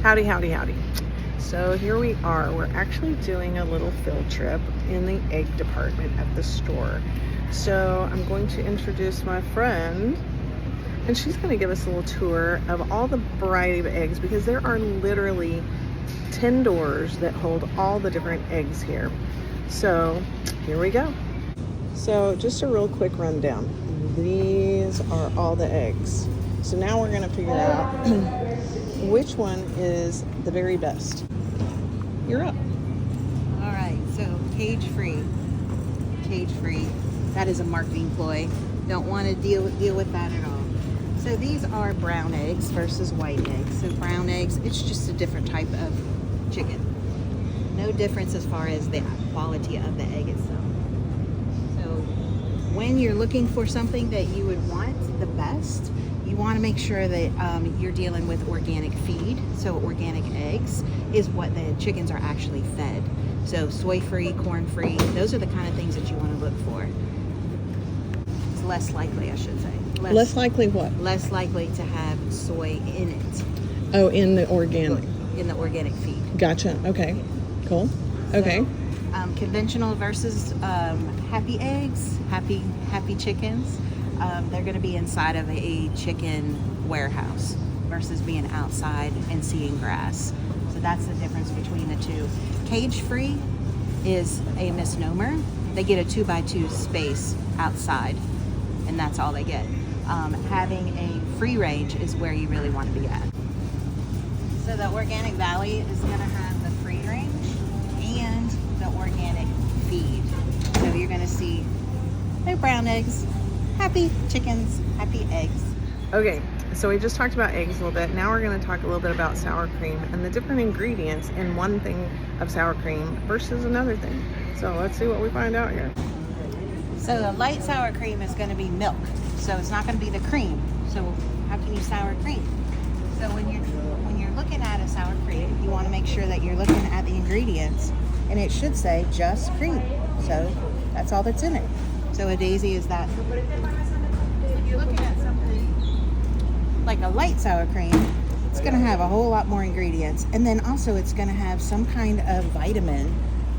Howdy, howdy, howdy. So here we are. We're actually doing a little field trip in the egg department at the store. So I'm going to introduce my friend, and she's going to give us a little tour of all the variety of eggs, because there are literally 10 doors that hold all the different eggs here. So here we go. So just a real quick rundown. These are all the eggs. So now we're going to figure out which one is the very best. You're up. All right, so cage-free. Cage-free. That is a marketing ploy. Don't want to deal with that at all. So these are brown eggs versus white eggs. So brown eggs, it's just a different type of chicken. No difference as far as the quality of the egg itself. So when you're looking for something that you would want the best, you want to make sure that you're dealing with organic feed. So organic eggs is what the chickens are actually fed. So soy-free, corn-free, those are the kind of things that you want to look for. It's less likely, I should say. Less likely what? Less likely to have soy in it. Oh, in the organic. In the organic feed. Gotcha. Okay. Cool. Okay. So, conventional versus happy eggs, happy chickens. They're going to be inside of a chicken warehouse versus being outside and seeing grass. So that's the difference between the two. Cage-free is a misnomer. They get a 2x2 space outside, and that's all they get. Having a free range is where you really want to be at. So the Organic Valley is going to have the free range and the organic feed. So you're going to see no brown eggs, happy chickens, happy eggs. Okay, so we just talked about eggs a little bit. Now we're going to talk a little bit about sour cream and the different ingredients in one thing of sour cream versus another thing. So let's see what we find out here. So the light sour cream is going to be milk. So it's not going to be the cream. So how can you sour cream? So when you're looking at a sour cream, you want to make sure that you're looking at the ingredients, and it should say just cream. So that's all that's in it. So a daisy is that. If you're looking at something like a light sour cream, it's going to have a whole lot more ingredients, and then also it's going to have some kind of vitamin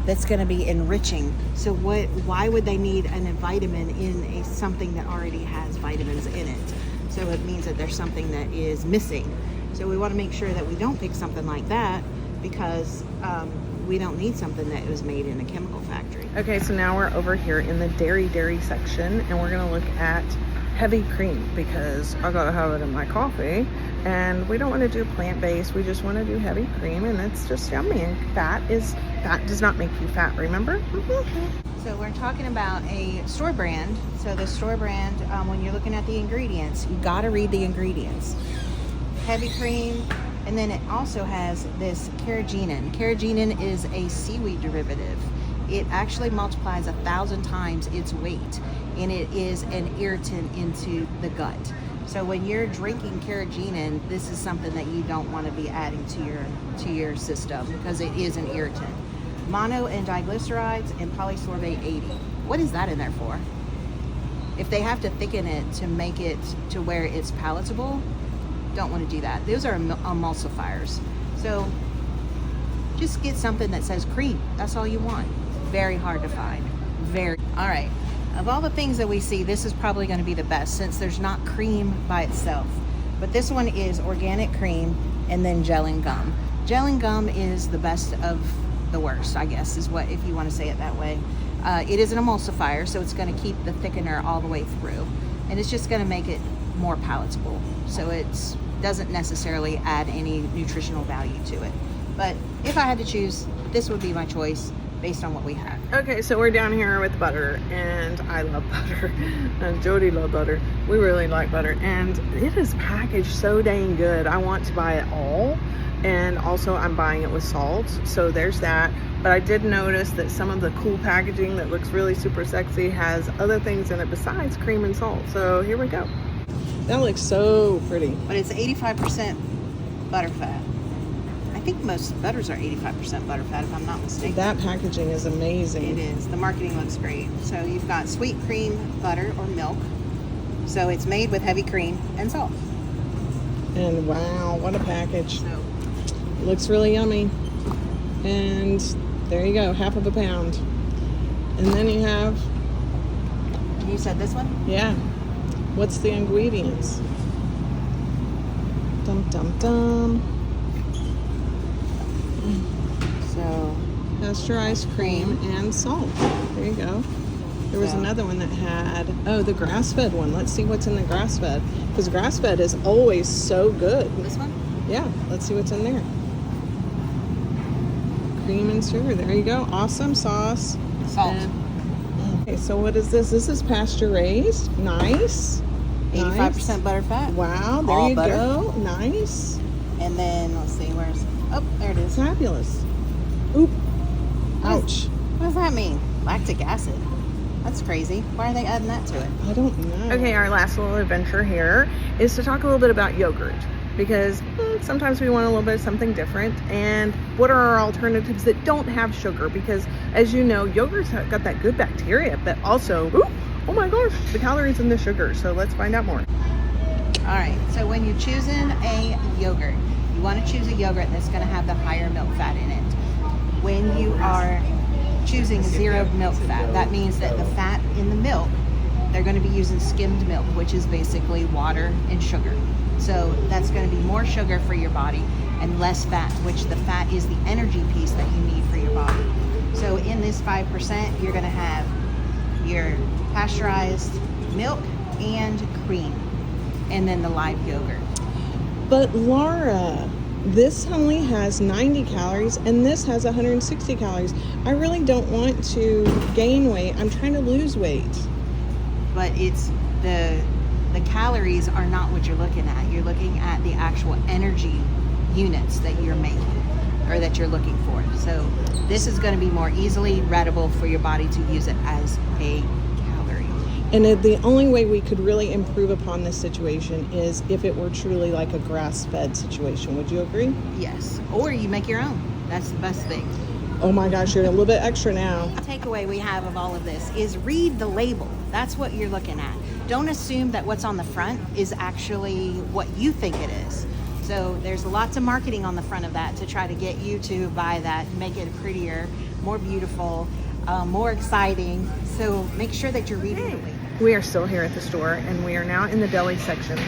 that's going to be enriching. So why would they need a vitamin in something that already has vitamins in it? So it means that there's something that is missing. So we want to make sure that we don't pick something like that, because we don't need something that was made in a chemical factory. Okay, so now we're over here in the dairy section, and we're going to look at heavy cream, because I gotta have it in my coffee, and we don't want to do plant-based. We just want to do heavy cream, and it's just yummy. And fat does not make you fat, remember? So we're talking about a store brand. So the store brand, when you're looking at the ingredients, you got to read the ingredients. Heavy cream, and then it also has this carrageenan. Carrageenan is a seaweed derivative. It actually multiplies 1,000 times its weight, and it is an irritant into the gut. So when you're drinking carrageenan, this is something that you don't want to be adding to your system, because it is an irritant. Mono and diglycerides and polysorbate 80. What is that in there for? If they have to thicken it to make it to where it's palatable, don't want to do that. Those are emulsifiers. So just get something that says cream. That's all you want. Very hard to find. All right. Of all the things that we see, this is probably going to be the best, since there's not cream by itself. But this one is organic cream and then gel and gum. Gel and gum is the best of the worst, I guess, is what, if you want to say it that way. It is an emulsifier, so it's going to keep the thickener all the way through, and it's just going to make it more palatable. So it doesn't necessarily add any nutritional value to it. But if I had to choose, this would be my choice based on what we have. Okay, so we're down here with butter, and I love butter, and Jody loves butter. We really like butter, and it is packaged so dang good. I want to buy it all, and also I'm buying it with salt, so there's that. But I did notice that some of the cool packaging that looks really super sexy has other things in it besides cream and salt. So here we go. That looks so pretty. But it's 85% butter fat. I think most butters are 85% butter fat, if I'm not mistaken. That packaging is amazing. It is. The marketing looks great. So you've got sweet cream, butter, or milk. So it's made with heavy cream and salt. And wow, what a package. So Looks really yummy. And there you go, half of a pound. And then you have, You said this one? yeah, what's the ingredients? Dum dum dum. So, Pasteurized cream and salt. There you go. There was So- another one that had, oh, the grass-fed one. Let's see what's in the grass-fed. Because grass-fed is always so good. this one? Yeah, let's see what's in there. Cream and sugar. There you go. Awesome sauce. Salt. Okay, so what is this? This is pasture raised. Nice. 85% butter fat. Wow, there All you butter. go. Nice. And then, let's see, where's... Oh, there it is. Fabulous. Oop. Ouch. What does that mean? Lactic acid. That's crazy. Why are they adding that to it? I don't know. Okay, our last little adventure here is to talk a little bit about yogurt, because sometimes we want a little bit of something different, and what are our alternatives that don't have sugar? Because as you know, yogurt's got that good bacteria, but also, oh my gosh, the calories in the sugar. So let's find out more. All right, so when you're choosing a yogurt, you want to choose a yogurt that's going to have the higher milk fat in it. When you are choosing zero milk fat, that means that the fat in the milk, they're going to be using skimmed milk, which is basically water and sugar. So that's going to be more sugar for your body and less fat, which the fat is the energy piece that you need for your body. So in this 5%, you're going to have your pasteurized milk and cream, and then the live yogurt. But Laura, this only has 90 calories and this has 160 calories. I really don't want to gain weight. I'm trying to lose weight. But it's the calories are not what you're looking at. You're looking at the actual energy units that you're making or that you're looking for. So this is going to be more easily readable for your body to use it as a calorie. And the only way we could really improve upon this situation is if it were truly like a grass-fed situation. Would you agree? Yes. Or you make your own. That's the best thing. Oh my gosh, you're a little bit extra now. The takeaway we have of all of this is read the label. That's what you're looking at. Don't assume that what's on the front is actually what you think it is. So there's lots of marketing on the front of that to try to get you to buy that, make it prettier, more beautiful, more exciting. So make sure that you're reading the label. We are still here at the store, and we are now in the deli section.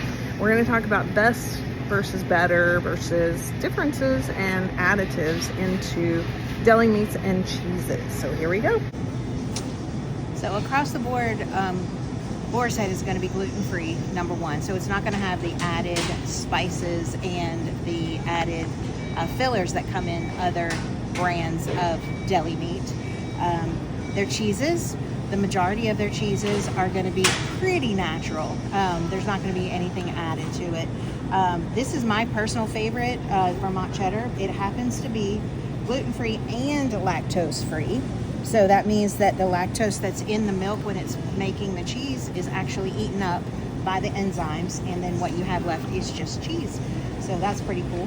We're going to talk about best versus better versus differences and additives into deli meats and cheeses. So here we go. So across the board, Boar's Head is going to be gluten-free, number one. So it's not going to have the added spices and the added fillers that come in other brands of deli meat. Their cheeses, the majority of their cheeses are going to be pretty natural. There's not going to be anything added to it. This is my personal favorite, Vermont cheddar. It happens to be gluten-free and lactose-free. So that means that the lactose that's in the milk when it's making the cheese is actually eaten up by the enzymes, and then what you have left is just cheese. So that's pretty cool.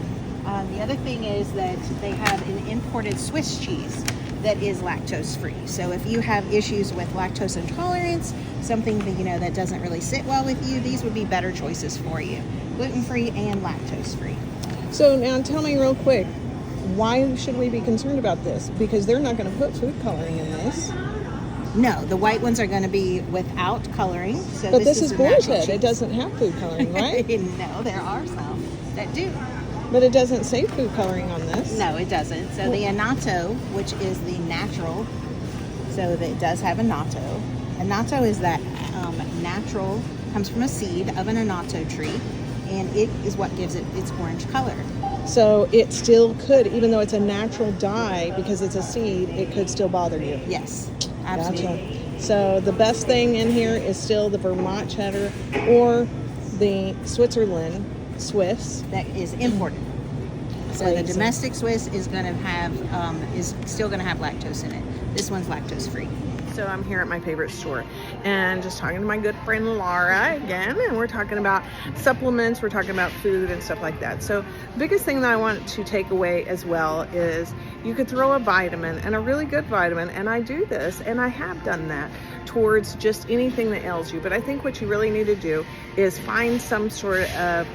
The other thing is that they have an imported Swiss cheese that is lactose free. So if you have issues with lactose intolerance, something that that doesn't really sit well with you, these would be better choices for you. Gluten free and lactose free. So now tell me real quick, why should we be concerned about this? Because they're not going to put food coloring in this. No, the white ones are going to be without coloring. So But this is a Boar's natural Head. It cheese. doesn't have food coloring, right? No, there are some that do. But it doesn't say food coloring on this. No, it doesn't. So the annatto, which is the natural, so that it does have annatto. Annatto is that natural, comes from a seed of an annatto tree, and it is what gives it its orange color. So it still could, even though it's a natural dye, because it's a seed, it could still bother you. Yes, absolutely. Gotcha. So the best thing in here is still the Vermont cheddar or the Switzerland Swiss. That is imported. So the Crazy. domestic Swiss is going to have is still going to have lactose in it. This one's lactose free. So I'm here at my favorite store and just talking to my good friend Laura again, and we're talking about supplements, we're talking about food and stuff like that. So the biggest thing that I want to take away as well is you could throw a vitamin, and a really good vitamin, and I do this and I have done that, towards just anything that ails you. But I think what you really need to do is find some sort of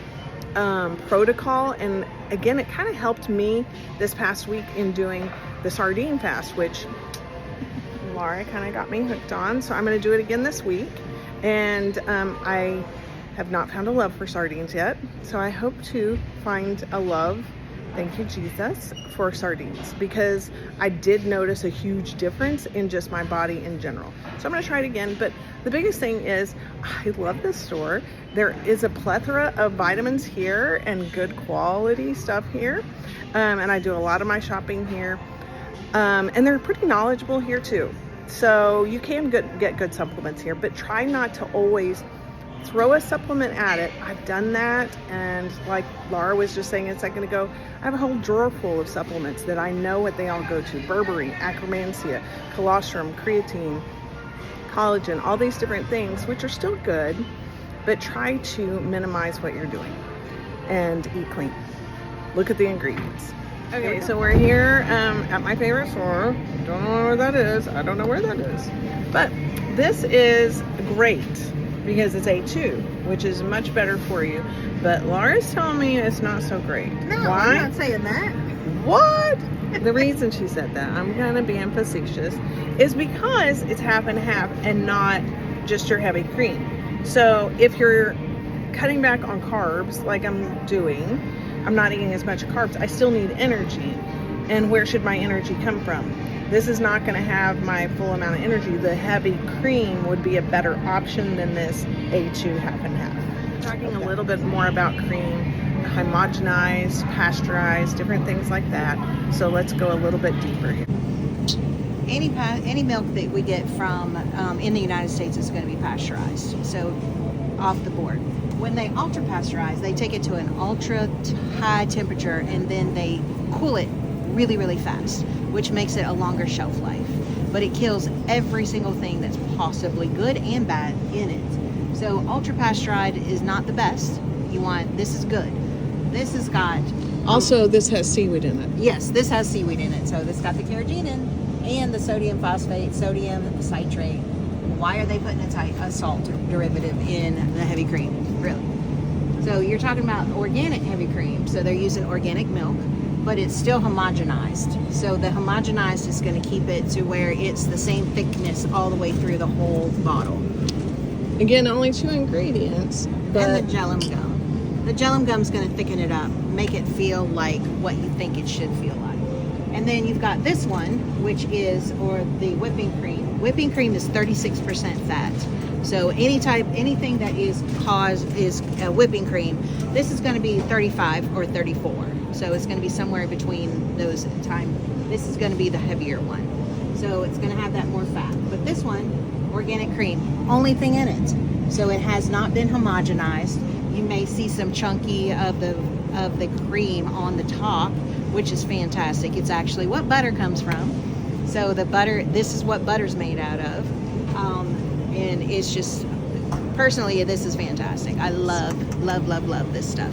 protocol. And again, it kind of helped me this past week in doing the sardine fast, which Laura kind of got me hooked on. So I'm going to do it again this week. And I have not found a love for sardines yet. So I hope to find a love, thank you Jesus, for sardines, because I did notice a huge difference in just my body in general. So I'm going to try it again. But the biggest thing is I love this store. There is a plethora of vitamins here and good quality stuff here. And I do a lot of my shopping here. And they're pretty knowledgeable here too. So you can get good supplements here, but try not to always throw a supplement at it. I've done that, and like Laura was just saying a second ago, I have a whole drawer full of supplements that I know what they all go to: berberine, akkermansia, colostrum, creatine, collagen, all these different things, which are still good, but try to minimize what you're doing and eat clean. Look at the ingredients. Okay, so we're here at my favorite store. Don't know where that is. I don't know where that is. But this is great because it's A2, which is much better for you. But Laura's telling me it's not so great. No, why? I'm not saying that. What? The reason she said that, I'm kind of being facetious, is because it's half and half and not just your heavy cream. So if you're cutting back on carbs like I'm doing, I'm not eating as much carbs, I still need energy. And where should my energy come from? This is not going to have my full amount of energy. The heavy cream would be a better option than this A2 half and half. Talking a little bit more about cream, homogenized, pasteurized, different things like that. So let's go a little bit deeper here. Any milk that we get from in the United States is going to be pasteurized. So off the board. When they ultra pasteurize, they take it to an ultra high temperature and then they cool it really, really fast, which makes it a longer shelf life. But it kills every single thing that's possibly good and bad in it. So ultra pasteurized is not the best. This is good. This has got... Also, this has seaweed in it. Yes, this has seaweed in it. So this got the carrageenan and the sodium phosphate, sodium citrate. Why are they putting a salt derivative in the heavy cream? Really? So you're talking about organic heavy cream. So they're using organic milk, but it's still homogenized. So the homogenized is going to keep it to where it's the same thickness all the way through the whole bottle. Again, only 2 ingredients. But And the gelum gum. The gelum gum is going to thicken it up, make it feel like what you think it should feel like. And then you've got this one, which is, or the whipping cream. Whipping cream is 36% fat. So anything that is whipping cream, this is going to be 35 or 34. So it's going to be somewhere between those time. This is going to be the heavier one. So it's going to have that more fat. But this one, organic cream, only thing in it. So it has not been homogenized. You may see some chunky of the cream on the top, which is fantastic. It's actually what butter comes from. So the butter, this is what butter's made out of. And it's just, personally, this is fantastic. I love, love, love, love this stuff.